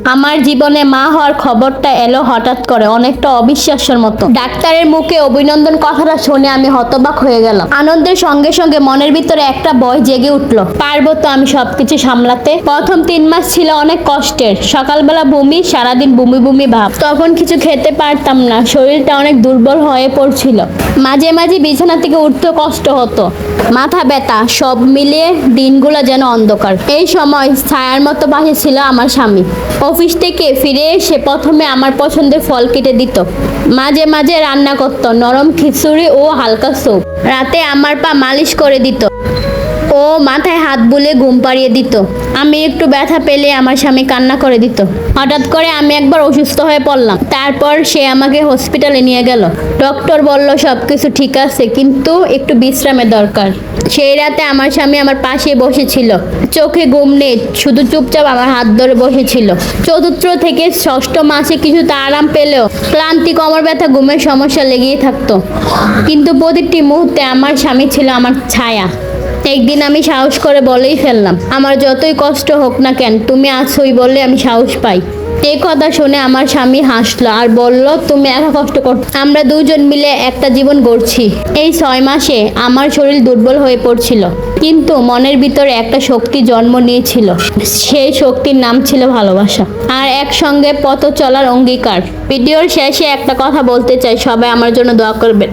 আমার জীবনে মা হওয়ার খবরটা এলো হঠাৎ করে, অনেকটা অবিশ্বাস্যের মতো। ডাক্তারের মুখে অভিনন্দন কথাটা শুনে আমি হতবাক হয়ে গেলাম। আনন্দের সঙ্গে সঙ্গে মনের ভিতরে একটা ভয় জেগে উঠলো। পারবো তো আমি সবকিছু সামলাতে? প্রথম 3 মাস ছিল অনেক কষ্টের। সকালবেলা বমি, সারাদিন বমি বমি ভাব। তখন কিছু খেতে পারতাম না, শরীরটা অনেক দুর্বল হয়ে পড়ছিল। মাঝে মাঝে বিছানা থেকে উঠতে কষ্ট হতো, মাথা ব্যথা, সব মিলিয়ে দিনগুলো যেন অন্ধকার। এই সময় ছায়ার মতো পাশে ছিল আমার স্বামী। অফিস থেকে ফিরে এসে প্রথমে আমার পছন্দের ফল কেটে দিত, মাঝে মাঝে রান্না করত নরম খিচুড়ি ও হালকা স্যুপ। রাতে আমার পা মালিশ করে দিত ও মাথায় হাত বুলিয়ে ঘুম পাড়িয়ে দিত। আমি একটু ব্যথা পেলে আমার স্বামী কান্না করে দিত। হঠাৎ করে আমি একবার অসুস্থ হয়ে পড়লাম। তারপর সে আমাকে হসপিটালে নিয়ে গেল। ডক্টর বলল সবকিছু ঠিক আছে, কিন্তু একটু বিশ্রামের দরকার। সেই রাতে আমার স্বামী আমার পাশে বসেছিল, চোখে ঘুম নেই, শুধু চুপচাপ আমার হাত ধরে বসেছিল। চতুর্থ থেকে ষষ্ঠ মাসে কিছুটা আরাম পেলেও ক্লান্তি, কোমর ব্যথা, ঘুমের সমস্যা লেগেই থাকতো। কিন্তু প্রতিটি মুহূর্তে আমার স্বামী ছিল আমার ছায়া। একদিন আমি সাহস করে বলেই ফেললাম, আমার যতই কষ্ট হোক না কেন, তুমি আছোই বলে আমি সাহস পাই। এই কথা শুনে আমার স্বামী হাসলো আর বলল, তুমি একা কষ্ট কর, আমরা দুজন মিলে একটা জীবন গড়ছি। এই 6 মাসে আমার শরীর দুর্বল হয়ে পড়ছিল, কিন্তু মনের ভিতরে একটা শক্তি জন্ম নিয়েছিল। সেই শক্তির নাম ছিল ভালোবাসা আর একসঙ্গে পথ চলার অঙ্গীকার। ভিডিওর শেষে একটা কথা বলতে চাই, সবাই আমার জন্য দোয়া করবেন।